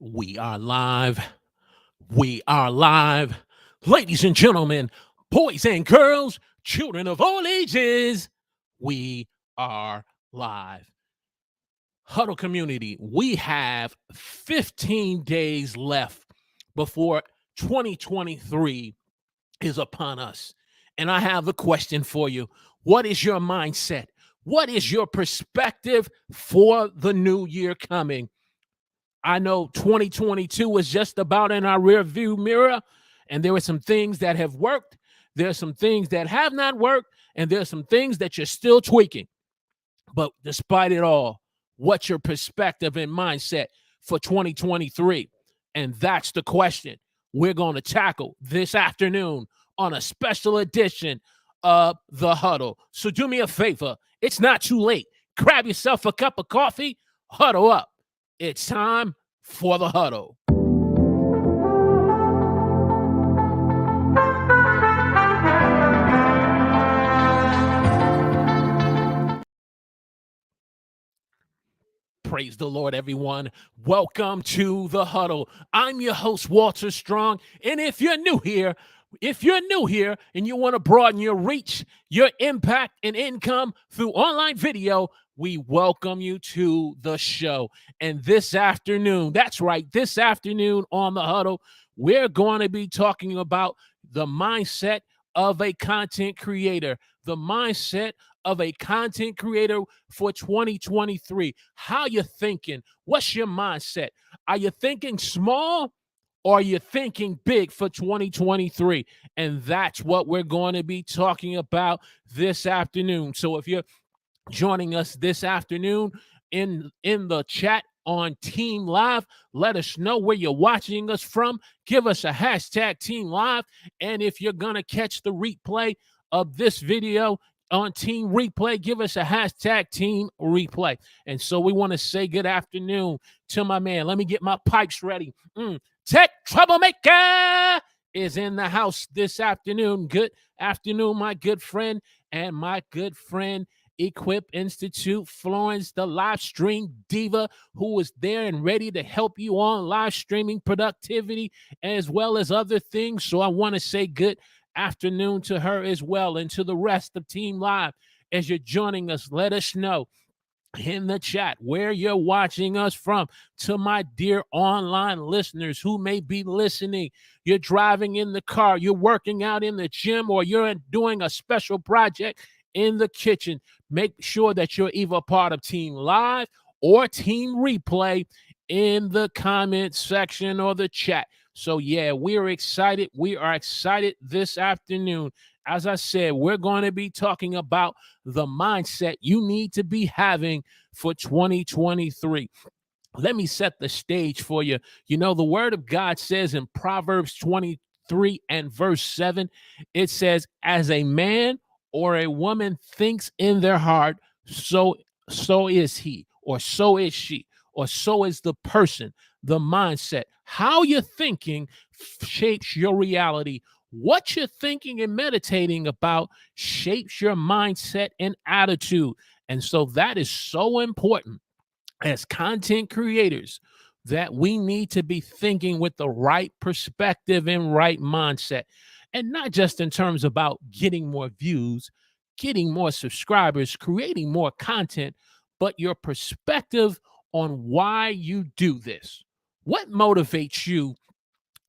We are live. We are live. Ladies and gentlemen, boys and girls, children of all ages, we are live. Huddle community, we have 15 days left before 2023 is upon us. And I have a question for you. What is your mindset? What is your perspective for the new year coming? I know 2022 is just about in our rear view mirror, and there are some things that have worked. There are some things that have not worked, and there are some things that you're still tweaking. But despite it all, what's your perspective and mindset for 2023? And that's the question we're going to tackle this afternoon on a special edition of The Huddle. So do me a favor. It's not too late. Grab yourself a cup of coffee, huddle up. It's time for The Huddle. Praise the Lord, everyone. Welcome to The Huddle. I'm your host, Walter Strong. And if you're new here and you want to broaden your reach, your impact, and income through online video, we welcome you to the show. And this afternoon, that's right, this afternoon on The Huddle, we're going to be talking about the mindset of a content creator, the mindset of a content creator for 2023. How you thinking? What's your mindset? Are you thinking small or are you thinking big for 2023? And that's what we're going to be talking about this afternoon. So if you're joining us this afternoon in the chat on Team Live, let us know where you're watching us from. Give us a hashtag Team Live. And if you're going to catch the replay of this video on Team Replay, give us a hashtag Team Replay. And so we want to say good afternoon to my man. Let me get my pipes ready. Tech Troublemaker is in the house this afternoon. Good afternoon, my good friend and my good friend Equip Institute Florence, the live stream diva who is there and ready to help you on live streaming productivity as well as other things. So I want to say good afternoon to her as well, and to the rest of Team Live. As you're joining us, let us know in the chat where you're watching us from. To my dear online listeners who may be listening, you're driving in the car, you're working out in the gym, or you're doing a special project in the kitchen, make sure that you're either part of Team Live or Team Replay in the comment section or the chat. So yeah, we are excited. We are excited this afternoon. As I said, we're going to be talking about the mindset you need to be having for 2023. Let me set the stage for you. You know, the word of God says in Proverbs 23 and verse 7, it says, as a man or a woman thinks in their heart, so is he, or so is she, or so is the person. The mindset, how you're thinking shapes your reality. What you're thinking and meditating about shapes your mindset and attitude. And so that is so important as content creators, that we need to be thinking with the right perspective and right mindset. And not just in terms about getting more views, getting more subscribers, creating more content, but your perspective on why you do this. What motivates you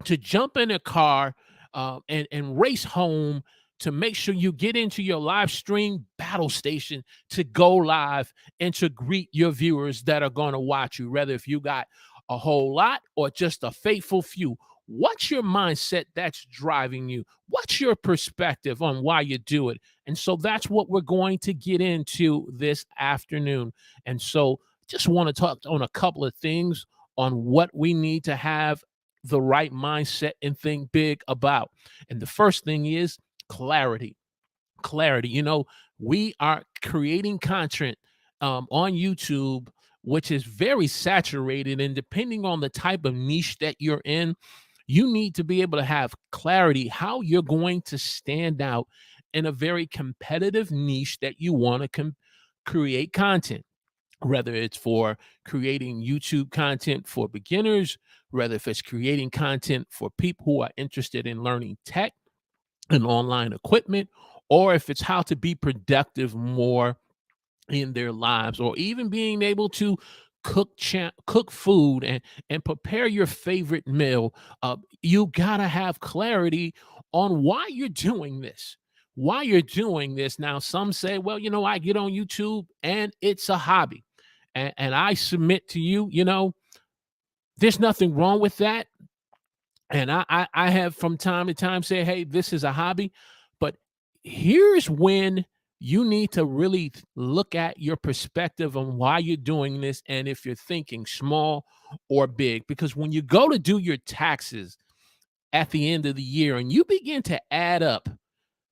to jump in a car and race home to make sure you get into your live stream battle station to go live and to greet your viewers that are going to watch you, whether if you got a whole lot or just a faithful few? What's your mindset that's driving you? What's your perspective on why you do it? And so that's what we're going to get into this afternoon. And so just want to talk on a couple of things on what we need to have the right mindset and think big about. And the first thing is clarity. You know, we are creating content on YouTube, which is very saturated, and depending on the type of niche that you're in, you need to be able to have clarity how you're going to stand out in a very competitive niche that you want to create content. whether it's for creating YouTube content for beginners, whether if it's creating content for people who are interested in learning tech and online equipment, or if it's how to be productive more in their lives, or even being able to cook food and prepare your favorite meal. You gotta have clarity on why you're doing this. Why you're doing this. Now, some say, well, I get on YouTube and it's a hobby. And I submit to you, there's nothing wrong with that. And I have from time to time say, hey, this is a hobby. But here's when you need to really look at your perspective on why you're doing this and if you're thinking small or big. Because when you go to do your taxes at the end of the year and you begin to add up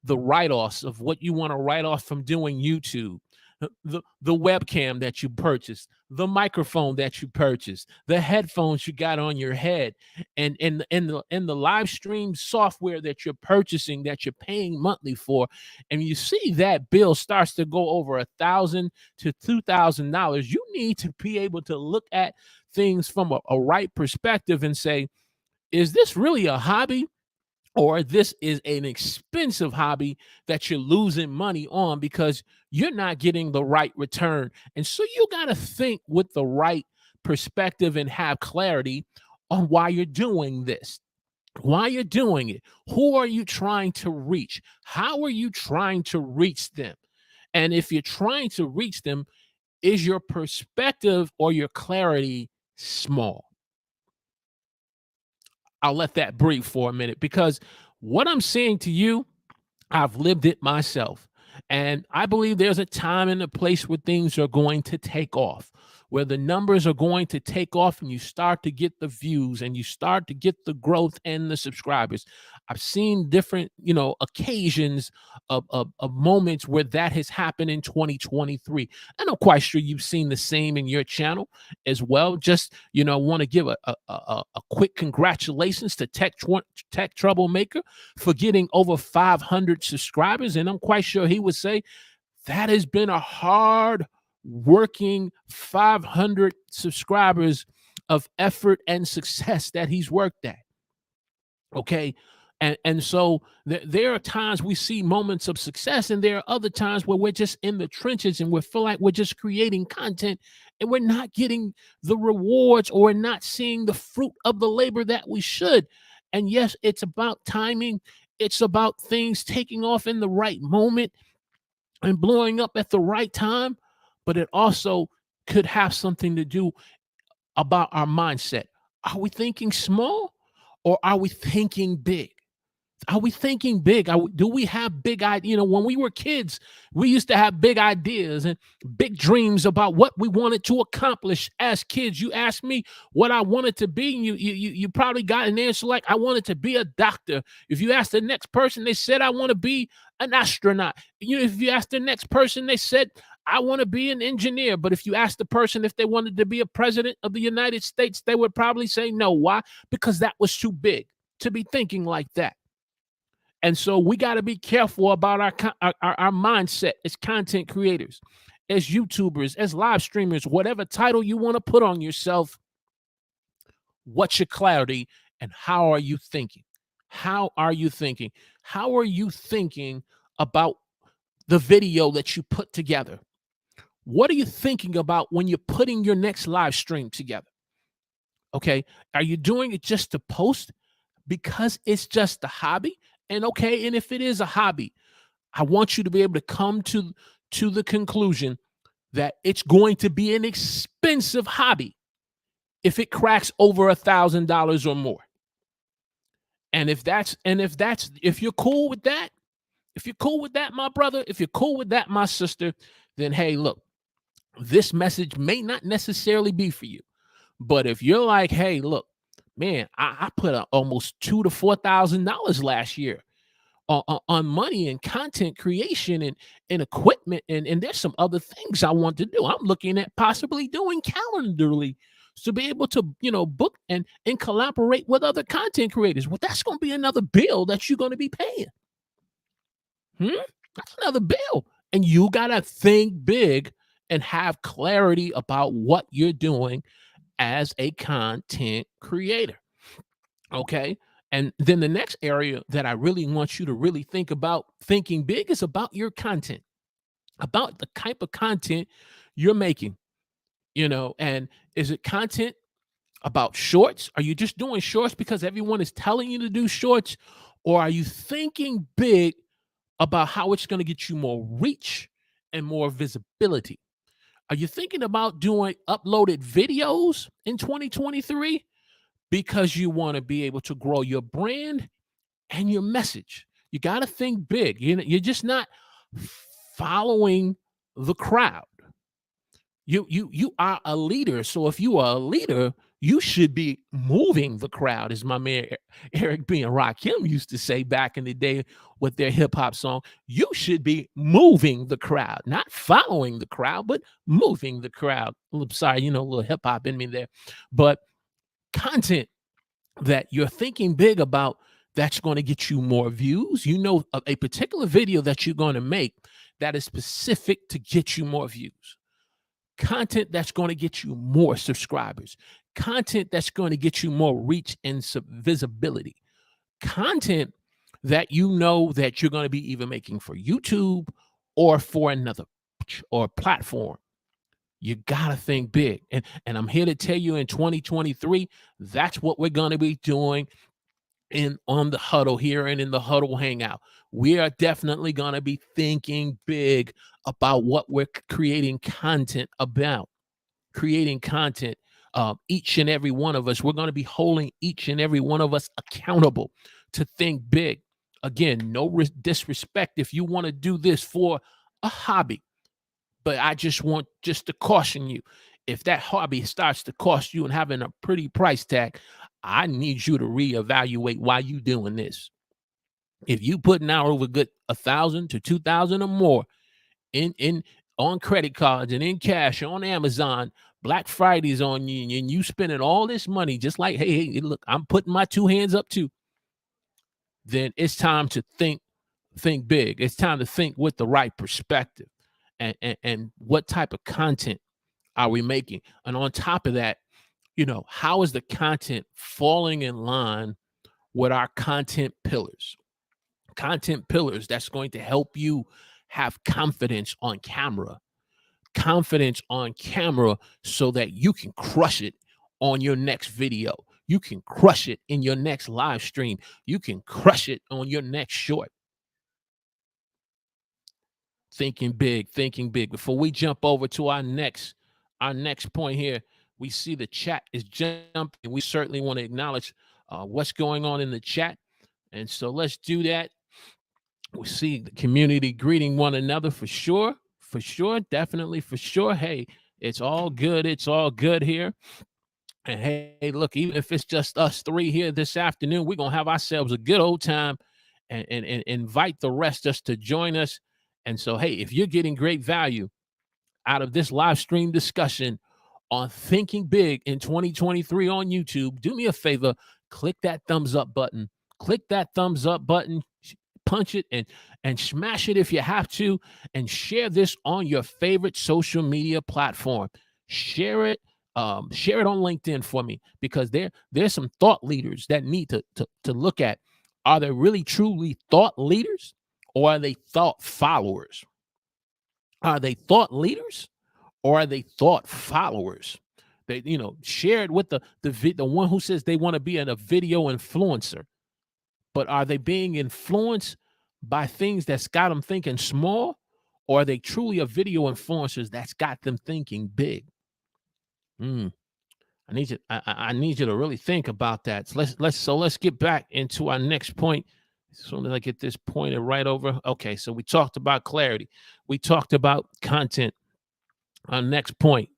the write-offs of what you want to write off from doing YouTube, the webcam that you purchased, the microphone that you purchased, the headphones you got on your head, and the live stream software that you're purchasing that you're paying monthly for, and you see that bill starts to go over $1,000 to $2,000, you need to be able to look at things from a right perspective and say, is this really a hobby? Or this is an expensive hobby that you're losing money on because you're not getting the right return. And so you got to think with the right perspective and have clarity on why you're doing this, why you're doing it. Who are you trying to reach? How are you trying to reach them? And if you're trying to reach them, is your perspective or your clarity small? I'll let that breathe for a minute, because what I'm saying to you, I've lived it myself. And I believe there's a time and a place where things are going to take off, where the numbers are going to take off and you start to get the views and you start to get the growth and the subscribers. I've seen different, occasions of moments where that has happened in 2023. And I'm quite sure you've seen the same in your channel as well. Just, want to give a quick congratulations to Tech Troublemaker for getting over 500 subscribers. And I'm quite sure he would say that has been a hard working 500 subscribers of effort and success that he's worked at. Okay. And so there are times we see moments of success, and there are other times where we're just in the trenches and we feel like we're just creating content and we're not getting the rewards, or we're not seeing the fruit of the labor that we should. And yes, it's about timing. It's about things taking off in the right moment and blowing up at the right time. But it also could have something to do about our mindset. Are we thinking small or are we thinking big? Are we thinking big? Do we have big ideas? When we were kids, we used to have big ideas and big dreams about what we wanted to accomplish as kids. You asked me what I wanted to be, and you probably got an answer like, I wanted to be a doctor. If you asked the next person, they said, I want to be an astronaut. If you asked the next person, they said, I want to be an engineer. But if you asked the person if they wanted to be a president of the United States, they would probably say no. Why? Because that was too big to be thinking like that. And so we got to be careful about our mindset as content creators, as YouTubers, as live streamers, whatever title you want to put on yourself. What's your clarity, and how are you thinking? How are you thinking? How are you thinking about the video that you put together? What are you thinking about when you're putting your next live stream together? Okay. Are you doing it just to post because it's just a hobby? And okay, and if it is a hobby, I want you to be able to come to the conclusion that it's going to be an expensive hobby if it cracks over $1,000 or more. And if you're cool with that, my brother, if you're cool with that, my sister, then hey, look, this message may not necessarily be for you. But if you're like, hey, look, man, I put almost $2,000 to $4,000 last year on money and content creation and equipment, and there's some other things I want to do. I'm looking at possibly doing Calendarly to be able to book and collaborate with other content creators. Well, that's going to be another bill that you're going to be paying. That's another bill, and you got to think big and have clarity about what you're doing as a content creator. Okay. And then the next area that I really want you to really think about thinking big is about your content, about the type of content you're making, and is it content about shorts? Are you just doing shorts because everyone is telling you to do shorts? Or are you thinking big about how it's going to get you more reach and more visibility? Are you thinking about doing uploaded videos in 2023 because you want to be able to grow your brand and your message? You got to think big. You're just not following the crowd. You are a leader. So if you are a leader, you should be moving the crowd, as my man Eric B. and Rakim used to say back in the day with their hip hop song. You should be moving the crowd, not following the crowd, but moving the crowd. Sorry, a little hip hop in me there. But content that you're thinking big about, that's going to get you more views. A particular video that you're going to make that is specific to get you more views. Content that's going to get you more subscribers, content that's going to get you more reach and visibility, content that that you're going to be either making for YouTube or for another or platform. You got to think big. And I'm here to tell you, in 2023, that's what we're going to be doing on the Huddle here and in the Huddle Hangout. We are definitely going to be thinking big about what we're creating content about. Creating content, each and every one of us, we're going to be holding each and every one of us accountable to think big. Again, no disrespect if you want to do this for a hobby, but I just want to caution you. If that hobby starts to cost you and having a pretty price tag, I need you to reevaluate why you doing this. If you putting out over good 1,000 to 2,000 or more in on credit cards and in cash on Amazon, Black Friday's on you, and you spending all this money, just like, hey, look, I'm putting my two hands up too. Then it's time to think big. It's time to think with the right perspective, and what type of content are we making? And on top of that, how is the content falling in line with our content pillars? Content pillars that's going to help you have confidence on camera. Confidence on camera so that you can crush it on your next video. You can crush it in your next live stream. You can crush it on your next short. Thinking big, thinking big. Before we jump over to our next point here, we see the chat is jumping. We certainly want to acknowledge what's going on in the chat. And so let's do that. We see the community greeting one another for sure. For sure. Definitely for sure. Hey, it's all good. It's all good here. And hey, look, even if it's just us three here this afternoon, we're going to have ourselves a good old time and invite the rest just to join us. And so, hey, if you're getting great value out of this live stream discussion on thinking big in 2023 on YouTube, do me a favor, click that thumbs up button. Click that thumbs up button, punch it and smash it if you have to, and share this on your favorite social media platform. Share it on LinkedIn for me, because there's some thought leaders that need to look at. Are they really truly thought leaders, or are they thought followers? Are they thought leaders, or are they thought followers? They share it with the one who says they want to be a video influencer, but are they being influenced by things that's got them thinking small, or are they truly a video influencers that's got them thinking big? I need you to really think about that. So let's get back into our next point. As soon as I get this pointed right over. Okay, so we talked about clarity. We talked about content. Our next point,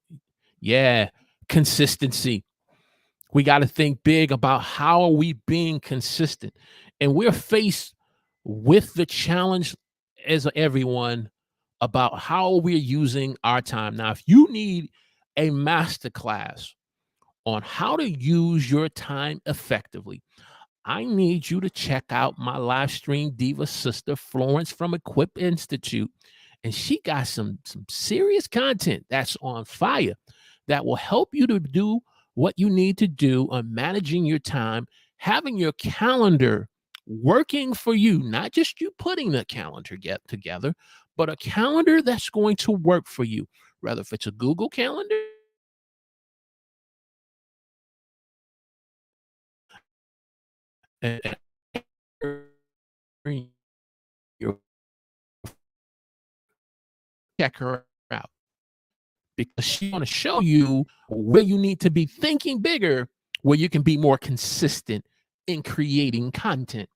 consistency. We got to think big about how are we being consistent. And we're faced with the challenge as everyone about how we're using our time. Now, if you need a masterclass on how to use your time effectively, I need you to check out my live stream diva sister, Florence from Equip Institute. and she got some serious content that's on fire that will help you to do what you need to do on managing your time, having your calendar working for you, not just you putting the calendar get together, but a calendar that's going to work for you, whether if it's a Google calendar and you check her out because she want to show you where you need to be thinking bigger, where you can be more consistent in creating content.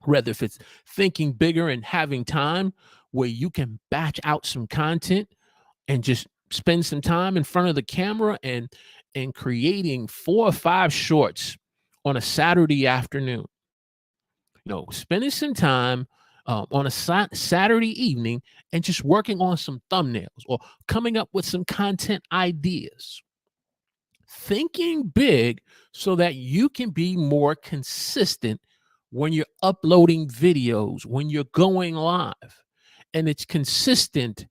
Whether if it's thinking bigger and having time where you can batch out some content and just spend some time in front of the camera and creating 4 or 5 shorts on a Saturday afternoon. Spending some time on a Saturday evening and just working on some thumbnails or coming up with some content ideas. Thinking big so that you can be more consistent when you're uploading videos, when you're going live. And it's consistent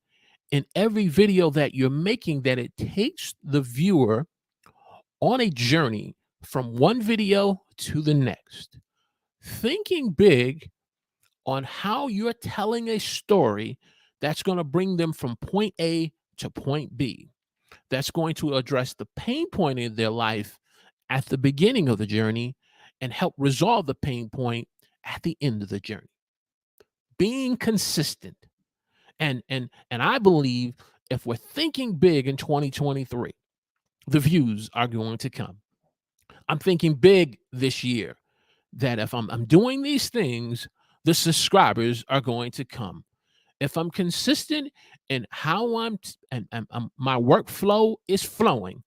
in every video that you're making, that it takes the viewer on a journey from one video to the next. Thinking big on how you're telling a story that's going to bring them from point A to point B, that's going to address the pain point in their life at the beginning of the journey and help resolve the pain point at the end of the journey. Being consistent. And I believe if we're thinking big in 2023, the views are going to come. I'm thinking big this year that if I'm doing these things, the subscribers are going to come. If I'm consistent in how my workflow is flowing,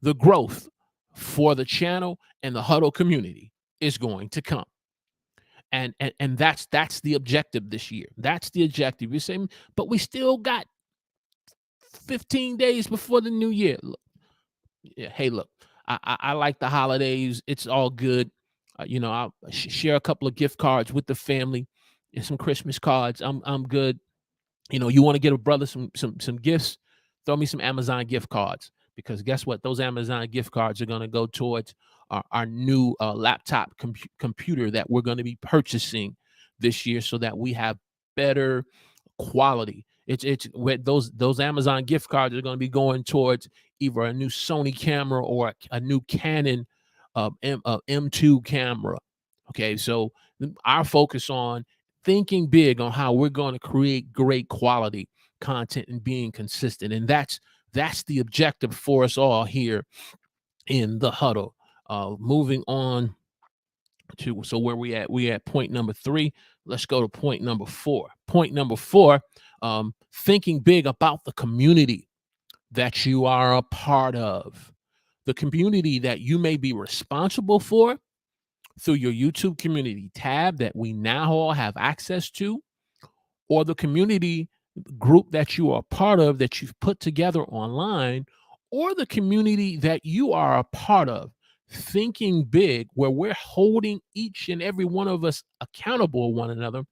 the growth for the channel and the Huddle community is going to come. And that's the objective this year. That's the objective. You're saying, but we still got 15 days before the new year. Look, yeah, hey, look, I like the holidays. It's all good. I'll share a couple of gift cards with the family and some Christmas cards. I'm good. You want to get a brother some gifts, throw me some Amazon gift cards, because guess what? Those Amazon gift cards are going to go towards our new laptop computer that we're going to be purchasing this year, so that we have better quality. It's where those Amazon gift cards are going to be going towards either a new Sony camera or a new Canon M2 camera. Okay, so our focus on thinking big on how we're going to create great quality content and being consistent, and that's the objective for us all here in the Huddle. Moving on to, so where we at point number 3. Let's go to point number 4. Point number 4, thinking big about the community that you are a part of, the community that you may be responsible for through your YouTube community tab that we now all have access to, or the community group that you are a part of that you've put together online, or the community that you are a part of. Thinking big, where we're holding each and every one of us accountable to one another,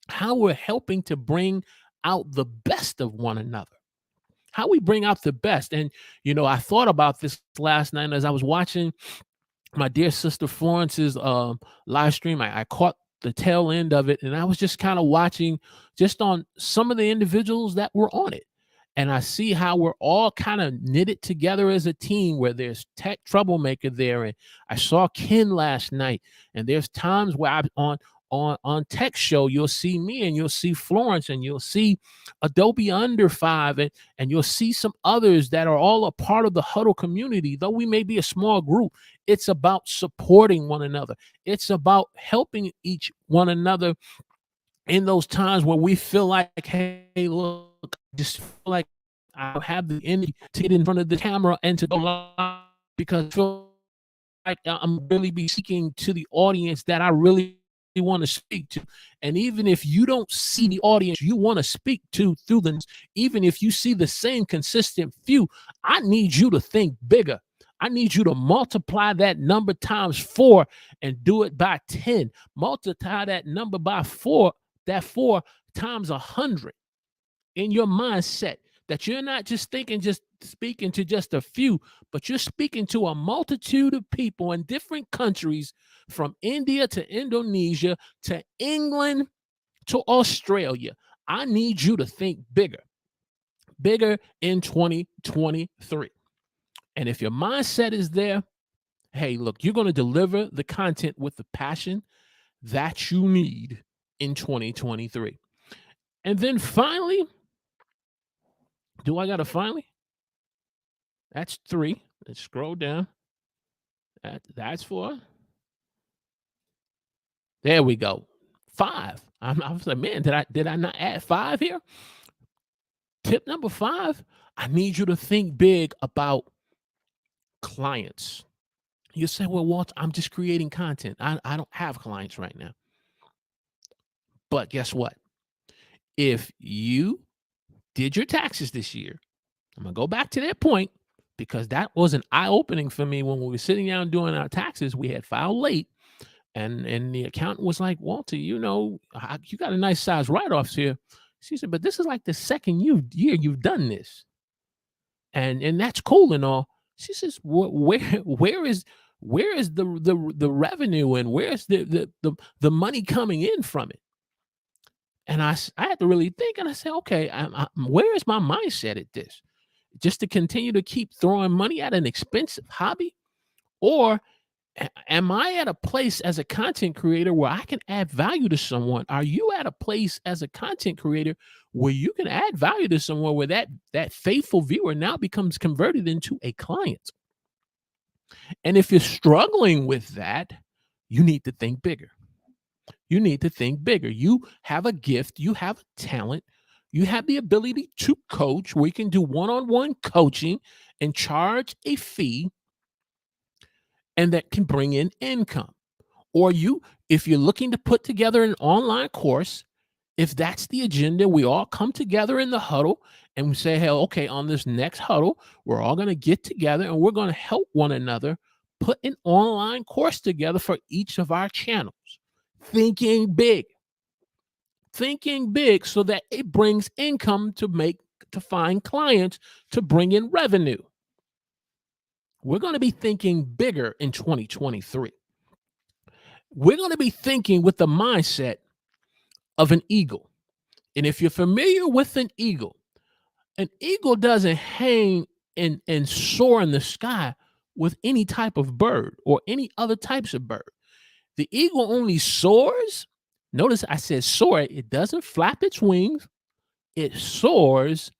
how we're helping to bring out the best of one another, how we bring out the best. And I thought about this last night as I was watching my dear sister Florence's live stream. I caught the tail end of it, and I was just kind of watching just on some of the individuals that were on it. And I see how we're all kind of knitted together as a team, where there's Tech Troublemaker there. And I saw Ken last night. And there's times where I'm on Tech Show, you'll see me and you'll see Florence and you'll see Adobe Under 5 and you'll see some others that are all a part of the Huddle community. Though we may be a small group, it's about supporting one another. It's about helping each one another in those times where we feel like, hey, look, I just feel like I have the energy to get in front of the camera and to go live, because I feel like I'm really be speaking to the audience that I really want to speak to. And even if you don't see the audience you want to speak to through them, even if you see the same consistent few, I need you to think bigger. I need you to multiply that number times 4 and do it by 10. Multiply that number by 4, that 4 times 100. in your mindset that you're not just thinking, just speaking to just a few, but you're speaking to a multitude of people in different countries, from India to Indonesia to England to Australia. I need you to think bigger, bigger in 2023. And if your mindset is there, hey, look, you're going to deliver the content with the passion that you need in 2023. And then finally, do I got to finally? That's 3. Let's scroll down. That's 4. There we go. 5. I was like, man, did I not add 5 here? Tip number 5, I need you to think big about clients. You say, well, Walt, I'm just creating content. I don't have clients right now. But guess what? If you did your taxes this year, I'm going to go back to that point, because that was an eye-opening for me when we were sitting down doing our taxes. We had filed late, and the accountant was like, Walter, you got a nice size write-offs here. She said, but this is like the second year you've done this. And that's cool and all. She says, where is the revenue, and where's the money coming in from it? And I had to really think, and I said, okay, where is my mindset at this? Just to continue to keep throwing money at an expensive hobby? Or am I at a place as a content creator where I can add value to someone? Are you at a place as a content creator where you can add value to someone, where that faithful viewer now becomes converted into a client? And if you're struggling with that, you need to think bigger. You need to think bigger. You have a gift, you have a talent, you have the ability to coach, where you can do one-on-one coaching and charge a fee, and that can bring in income. Or if you're looking to put together an online course, if that's the agenda, we all come together in the huddle and we say, hey, okay, on this next huddle, we're all going to get together and we're going to help one another put an online course together for each of our channels. Thinking big so that it brings income to find clients, to bring in revenue. We're going to be thinking bigger in 2023. We're going to be thinking with the mindset of an eagle. And if you're familiar with an eagle doesn't hang and soar in the sky with any type of bird or any other types of bird. The eagle only soars. Notice I said soar. It doesn't flap its wings. It soars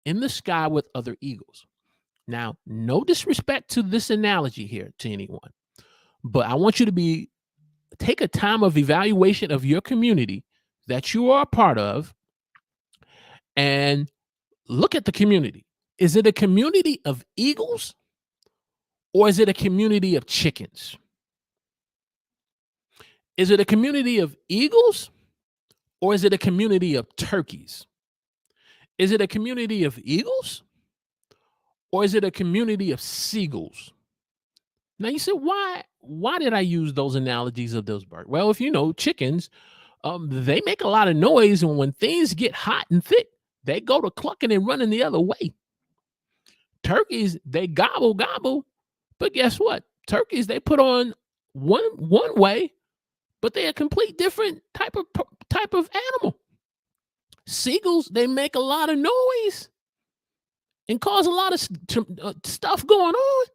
in the sky with other eagles. Now, no disrespect to this analogy here to anyone, but I want you to take a time of evaluation of your community that you are a part of, and look at the community. Is it a community of eagles, or is it a community of chickens? Is it a community of eagles, or is it a community of turkeys? Is it a community of eagles, or is it a community of seagulls? Now you say, why did I use those analogies of those birds? Well, if you know chickens, they make a lot of noise, and when things get hot and thick, they go to clucking and running the other way. Turkeys, they gobble, but guess what? Turkeys, they put on one way, but they're a complete different type of animal. Seagulls, they make a lot of noise and cause a lot of stuff going on,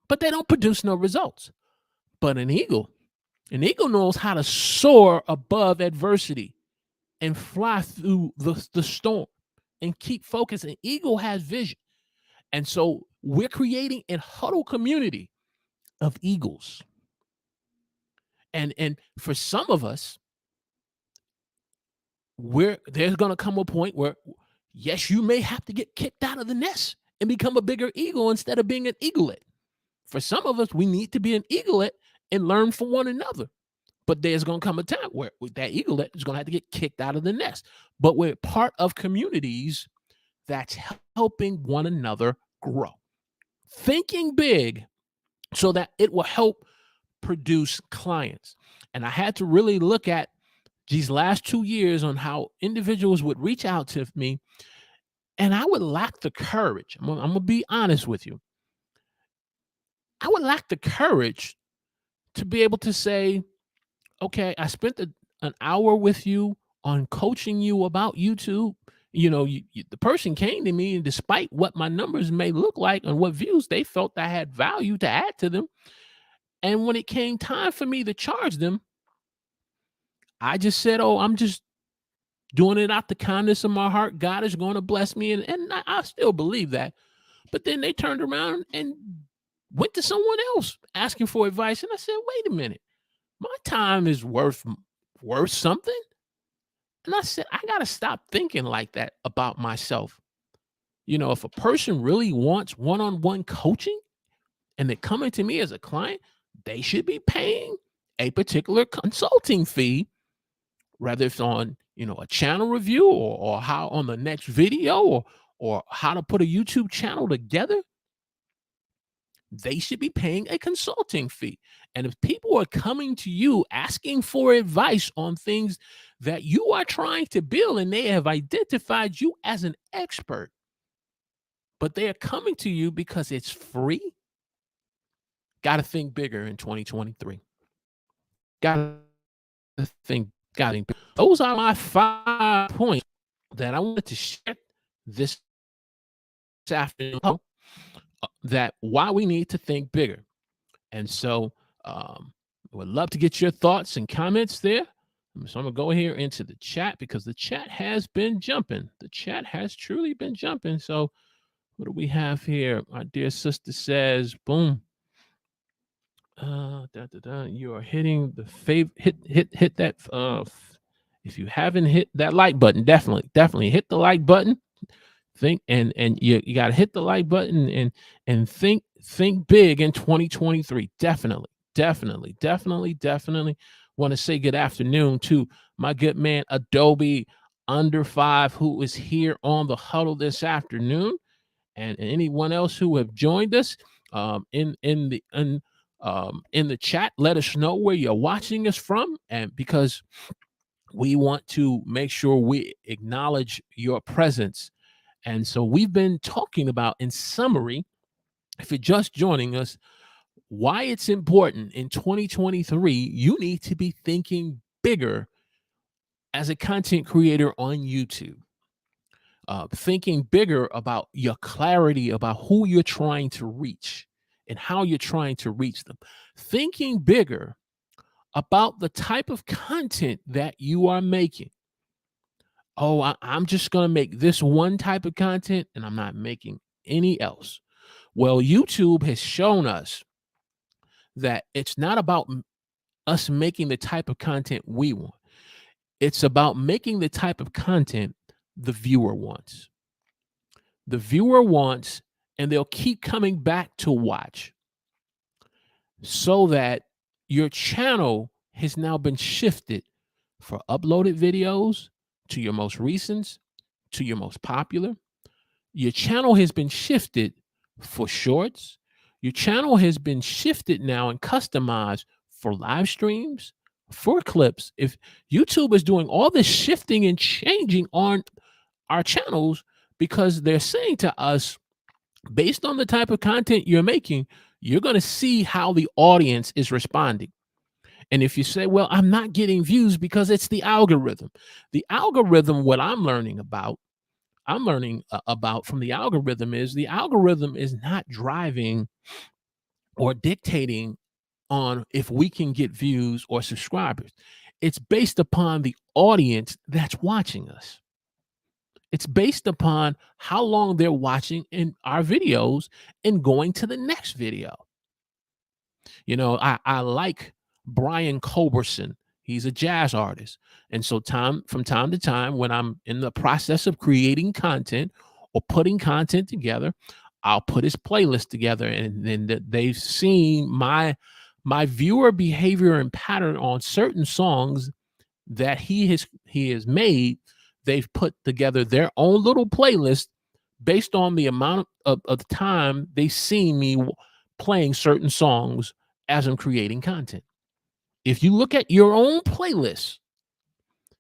but they don't produce no results. But an eagle knows how to soar above adversity and fly through the storm and keep focused. An eagle has vision. And so we're creating a huddle community of eagles. And for some of us, there's going to come a point where, yes, you may have to get kicked out of the nest and become a bigger eagle instead of being an eaglet. For some of us, we need to be an eaglet and learn from one another. But there's going to come a time where that eaglet is going to have to get kicked out of the nest. But we're part of communities that's helping one another grow. Thinking big so that it will help produce clients. And I had to really look at these last 2 years on how individuals would reach out to me, and I would lack the courage. I'm gonna be honest with you. I would lack the courage to be able to say, okay, I spent an hour with you on coaching you about YouTube. The person came to me, and despite what my numbers may look like and what views they felt I had value to add to them, and when it came time for me to charge them, I just said, "Oh, I'm just doing it out the kindness of my heart. God is going to bless me," and I still believe that. But then they turned around and went to someone else asking for advice, and I said, "Wait a minute, my time is worth something." And I said, I got to stop thinking like that about myself. If a person really wants one-on-one coaching and they're coming to me as a client, they should be paying a particular consulting fee, whether it's on, a channel review or how on the next video or how to put a YouTube channel together. They should be paying a consulting fee. And if people are coming to you asking for advice on things that you are trying to build and they have identified you as an expert, but they are coming to you because it's free, got to think bigger in 2023. Got to think, got to think. Those are my 5 points that I wanted to share this afternoon, that why we need to think bigger. And so would love to get your thoughts and comments there. So I'm going to go here into the chat because the chat has been jumping. The chat has truly been jumping. So what do we have here? Our dear sister says, boom. You are hitting the hit that. If you haven't hit that like button, definitely hit the like button. Think and you got to hit the like button and think big in 2023. Definitely want to say good afternoon to my good man Adobe Under 5, who is here on the huddle this afternoon, and anyone else who have joined us in the chat. Let us know where you're watching us from, and because we want to make sure we acknowledge your presence. And so we've been talking about, in summary, if you're just joining us, why it's important in 2023, you need to be thinking bigger as a content creator on YouTube. Thinking bigger about your clarity about who you're trying to reach and how you're trying to reach them. Thinking bigger about the type of content that you are making. Oh, I'm just going to make this one type of content and I'm not making any else. Well, YouTube has shown us that it's not about us making the type of content we want. It's about making the type of content the viewer wants. The viewer wants, and they'll keep coming back to watch, so that your channel has now been shifted for uploaded videos to your most recent, to your most popular. Your channel has been shifted for shorts. Your channel has been shifted now and customized for live streams, for clips. If YouTube is doing all this shifting and changing on our channels, because they're saying to us, based on the type of content you're making, you're going to see how the audience is responding. And if you say, well, I'm not getting views because it's the algorithm. The algorithm, what I'm learning about from the algorithm is not driving or dictating on if we can get views or subscribers. It's based upon the audience that's watching us. It's based upon how long they're watching in our videos and going to the next video. I like Brian Culberson. He's a jazz artist. And so from time to time, when I'm in the process of creating content or putting content together, I'll put his playlist together, and then they've seen my viewer behavior and pattern on certain songs that he has made. They've put together their own little playlist based on the amount of time they've seen me playing certain songs as I'm creating content. If you look at your own playlist,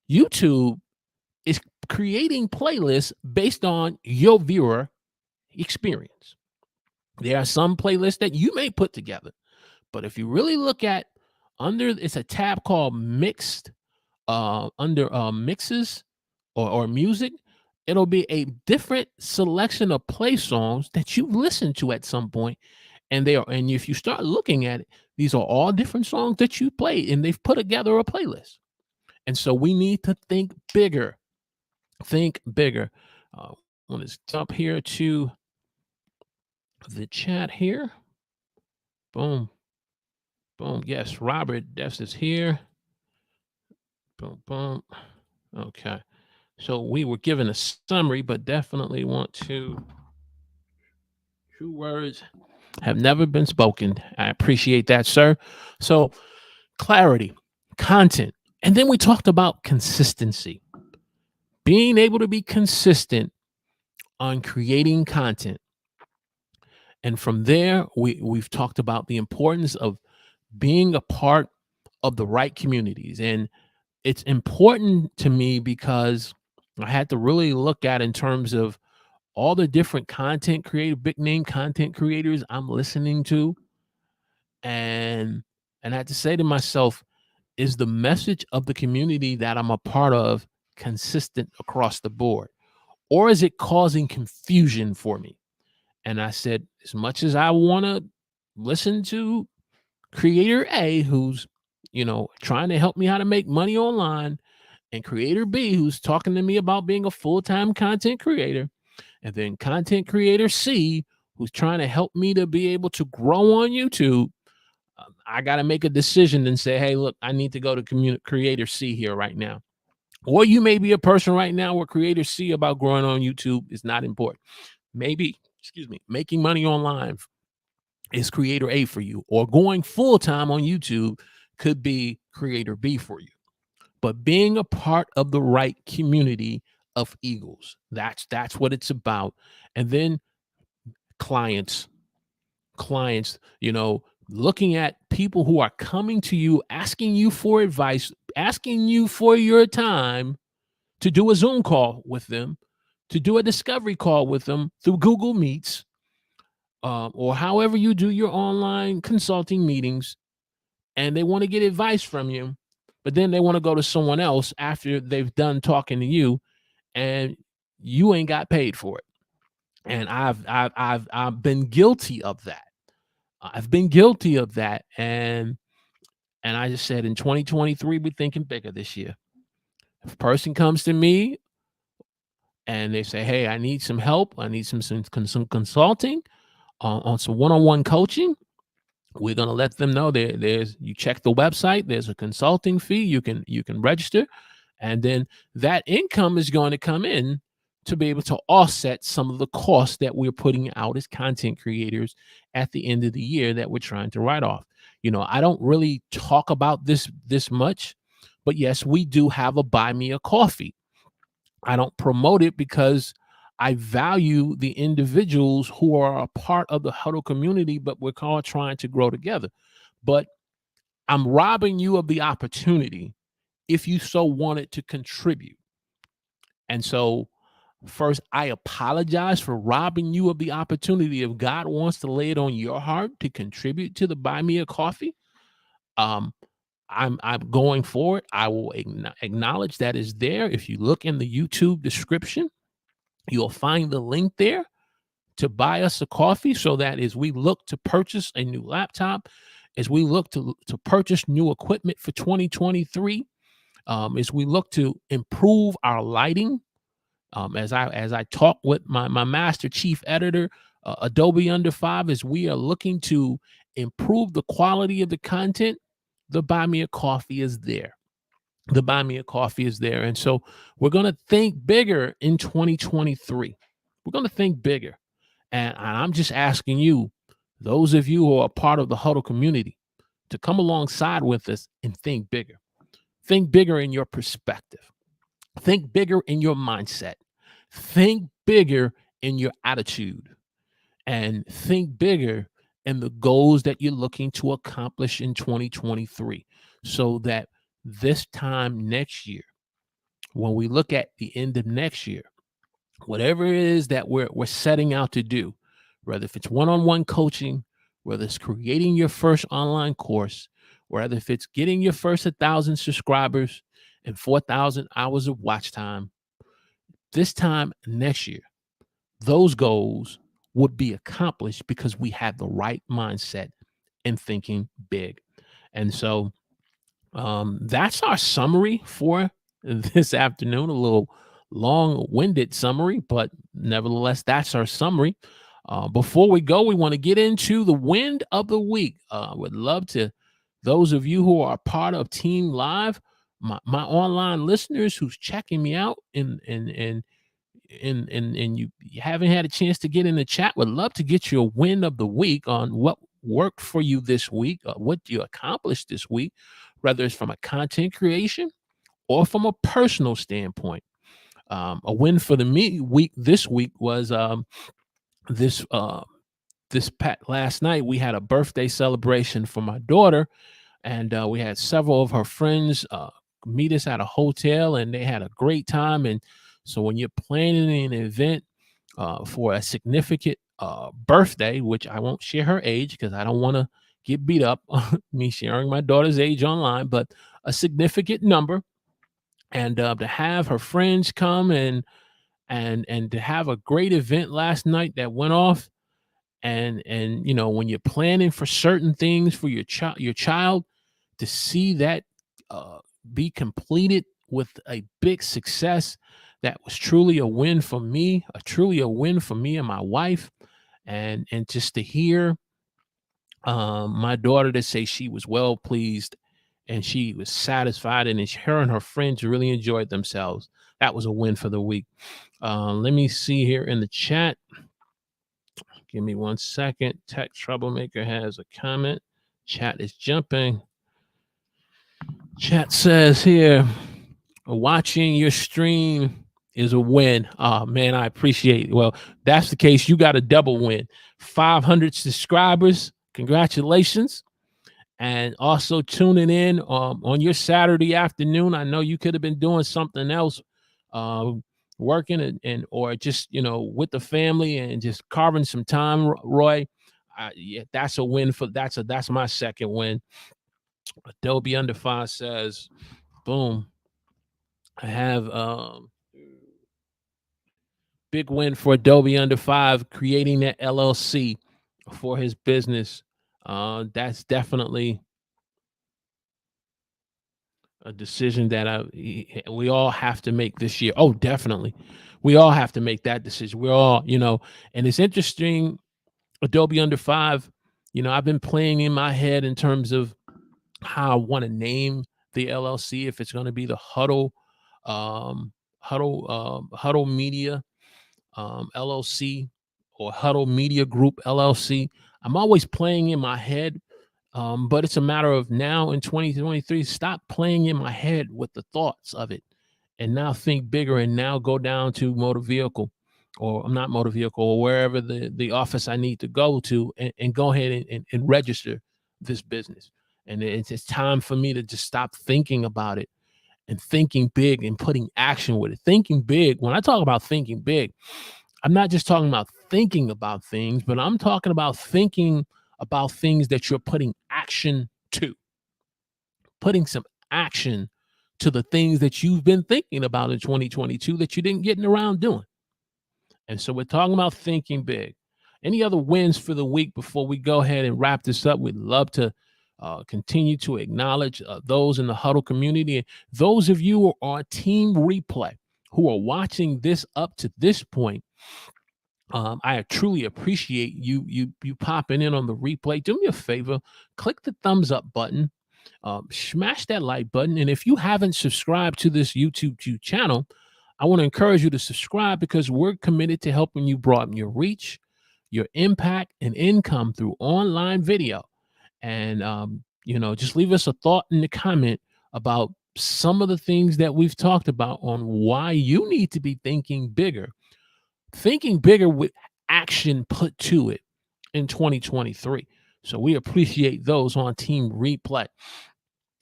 YouTube is creating playlists based on your viewer experience. There are some playlists that you may put together, but if you really look at under, it's a tab called mixed, under mixes or music, it'll be a different selection of play songs that you've listened to at some point, and they are, and if you start looking at it, these are all different songs that you played, and they've put together a playlist. And so we need to think bigger. Think bigger. Let's jump here to the chat here. Boom. Boom. Yes, Robert Dess is here. Boom, boom. Okay. So we were given a summary, but definitely want to. True words have never been spoken. I appreciate that, sir. So clarity, content. And then we talked about consistency. Being able to be consistent on creating content. And from there, we've talked about the importance of being a part of the right communities. And it's important to me because I had to really look at in terms of all the different content creative, big name content creators I'm listening to. And I had to say to myself, is the message of the community that I'm a part of consistent across the board? Or is it causing confusion for me? And I said, as much as I want to listen to creator A, who's, trying to help me how to make money online, and creator B, who's talking to me about being a full-time content creator, and then content creator C, who's trying to help me to be able to grow on YouTube, I got to make a decision and say, hey, look, I need to go to creator C here right now. Or you may be a person right now where creator C about growing on YouTube is not important. Maybe, making money online is creator A for you, or going full-time on YouTube could be creator B for you. But being a part of the right community of Eagles, that's what it's about. And then clients, looking at people who are coming to you, asking you for advice, asking you for your time to do a Zoom call with them, to do a discovery call with them through Google Meets, or however you do your online consulting meetings, and they want to get advice from you, but then they want to go to someone else after they've done talking to you, and you ain't got paid for it. And I've been guilty of that. And I just said, in 2023, we're thinking bigger this year. If a person comes to me and they say, hey, I need some help, I need some consulting on some one-on-one coaching, we're going to let them know there's, you check the website, there's a consulting fee, you can register, and then that income is going to come in to be able to offset some of the costs that we're putting out as content creators at the end of the year that we're trying to write off. I don't really talk about this much, but yes, we do have a buy me a coffee. I don't promote it because I value the individuals who are a part of the Huddle community, but we're all trying to grow together. But I'm robbing you of the opportunity if you so wanted to contribute. And so first, I apologize for robbing you of the opportunity. If God wants to lay it on your heart to contribute to the Buy Me a Coffee, I'm going forward. I will acknowledge that is there. If you look in the YouTube description, you'll find the link there to buy us a coffee, so that as we look to purchase a new laptop, as we look to purchase new equipment for 2023, as we look to improve our lighting, as I talk with my master chief editor, Adobe Under 5, as we are looking to improve the quality of the content, the Buy Me a Coffee is there. The Buy Me a Coffee is there. And so we're going to think bigger in 2023. We're going to think bigger. And I'm just asking you, those of you who are part of the Huddle community, to come alongside with us and think bigger. Think bigger in your perspective. Think bigger in your mindset. Think bigger in your attitude. And think bigger in the goals that you're looking to accomplish in 2023, so that this time next year, when we look at the end of next year, whatever it is that we're setting out to do, whether if it's one-on-one coaching, whether it's creating your first online course, whether if it's getting your first 1,000 subscribers and 4,000 hours of watch time, this time next year, those goals would be accomplished because we have the right mindset and thinking big. And so that's our summary for this afternoon. A little long-winded summary, but nevertheless, that's our summary. Before we go, we want to get into the win of the week. Would love to, those of you who are part of Team Live, my online listeners who's checking me out and you haven't had a chance to get in the chat, would love to get your win of the week on what worked for you this week, what you accomplished this week, whether it's from a content creation or from a personal standpoint. A win for the week this week was this last night we had a birthday celebration for my daughter, and we had several of her friends meet us at a hotel, and they had a great time. And so when you're planning an event for a significant birthday, which I won't share her age because I don't want to get beat up on me sharing my daughter's age online, but a significant number, and to have her friends come and to have a great event last night that went off. And you know, when you're planning for certain things for your child, to see that be completed with a big success, that was truly a win for me, truly a win for me and my wife. And just to hear my daughter to say she was well pleased and she was satisfied, and her and her friends really enjoyed themselves, that was a win for the week. Let me see here in the chat. Give me 1 second. Tech Troublemaker has a comment. Chat is jumping. Chat says here, watching your stream is a win. Oh, man, I appreciate it. Well, that's the case. You got a double win. 500 subscribers. Congratulations. And also tuning in on your Saturday afternoon. I know you could have been doing something else, working and or just, you know, with the family and just carving some time, Roy. Yeah, that's a win that's my second win. Adobe Under Fire says, boom. I have big win for Adobe Under 5, creating that LLC for his business. That's definitely a decision that we all have to make this year. Oh, definitely. We all have to make that decision. We're all, you know, and it's interesting, Adobe Under 5, you know, I've been playing in my head in terms of how I want to name the LLC, if it's going to be the Huddle Media LLC or Huddle Media Group LLC. I'm always playing in my head, but it's a matter of now in 2023, stop playing in my head with the thoughts of it and now think bigger, and now go down to motor vehicle, or I'm not motor vehicle, or wherever the office I need to go to, and go ahead and register this business. And it's time for me to just stop thinking about it and thinking big and putting action with it. Thinking big, when I talk about thinking big, I'm not just talking about thinking about things, but I'm talking about thinking about things that you're putting action to, putting some action to the things that you've been thinking about in 2022 that you didn't get around doing. And so we're talking about thinking big. Any other wins for the week before we go ahead and wrap this up? We'd love to continue to acknowledge those in the Huddle community. And those of you who are on Team Replay who are watching this up to this point, I truly appreciate you popping in on the replay. Do me a favor, click the thumbs up button, smash that like button, and if you haven't subscribed to this YouTube channel, I want to encourage you to subscribe, because we're committed to helping you broaden your reach, your impact, and income through online video. And you know, just leave us a thought in the comment about some of the things that we've talked about on why you need to be thinking bigger with action put to it in 2023. So we appreciate those on Team Replay.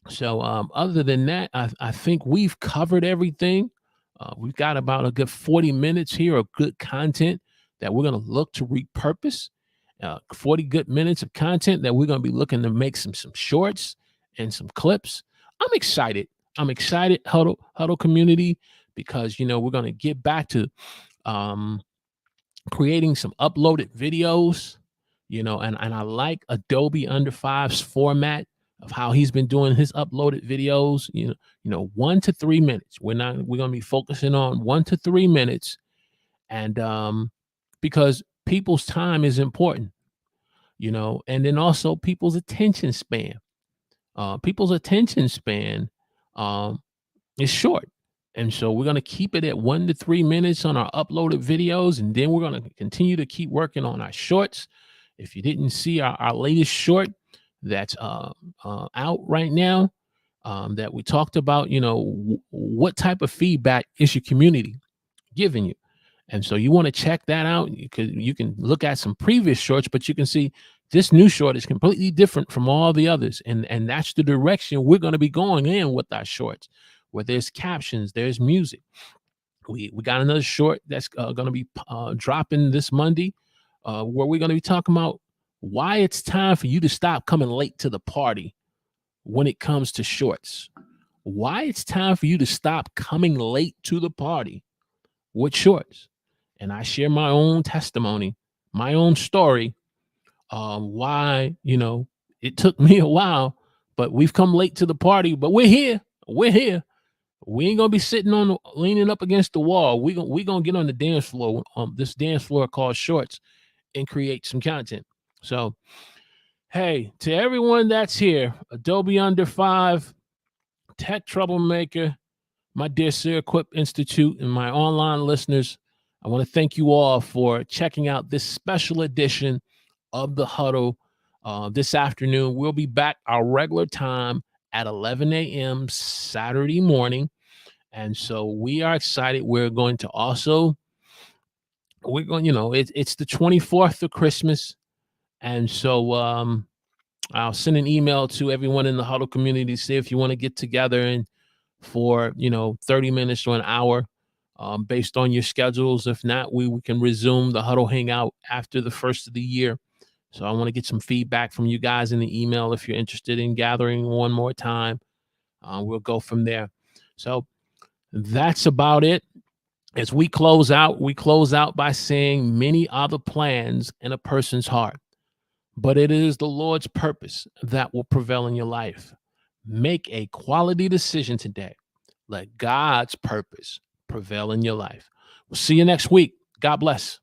So other than that, I think we've covered everything. We've got about a good 40 minutes here of good content that we're going to look to repurpose. 40 good minutes of content that we're going to be looking to make some shorts and some clips. I'm excited. I'm excited, Huddle community, because we're going to get back to um, creating some uploaded videos. And I like Adobe Under Five's format of how he's been doing his uploaded videos. 1 to 3 minutes. We're going to be focusing on 1 to 3 minutes, and because people's time is important, and then also people's attention span. People's attention span um, is short. And so we're going to keep it at 1 to 3 minutes on our uploaded videos. And then we're going to continue to keep working on our shorts. If you didn't see our latest short that's out right now, that we talked about, what type of feedback is your community giving you? And so you want to check that out. You can look at some previous shorts, but you can see this new short is completely different from all the others. And that's the direction we're going to be going in with our shorts, where there's captions, there's music. We got another short that's going to be dropping this Monday, where we're going to be talking about why it's time for you to stop coming late to the party when it comes to shorts. Why it's time for you to stop coming late to the party with shorts. And I share my own testimony, my own story, why, it took me a while, but we've come late to the party, but we're here. We're here. We ain't gonna be sitting leaning up against the wall. We gonna get on the dance floor, this dance floor called Shorts, and create some content. So, hey, to everyone that's here, Adobe Under Five, Tech Troublemaker, my dear Sir Equip Institute, and my online listeners, I want to thank you all for checking out this special edition of the Huddle this afternoon. We'll be back our regular time at 11 a.m. Saturday morning. And so we are excited. We're going to also, it's the 24th of Christmas. And so I'll send an email to everyone in the Huddle community, see if you want to get together and for 30 minutes to an hour, based on your schedules. If not, we can resume the Huddle Hangout after the first of the year. So I want to get some feedback from you guys in the email if you're interested in gathering one more time. We'll go from there. So that's about it. As we close out by saying, many are the plans in a person's heart, but it is the Lord's purpose that will prevail in your life. Make a quality decision today. Let God's purpose prevail in your life. We'll see you next week. God bless.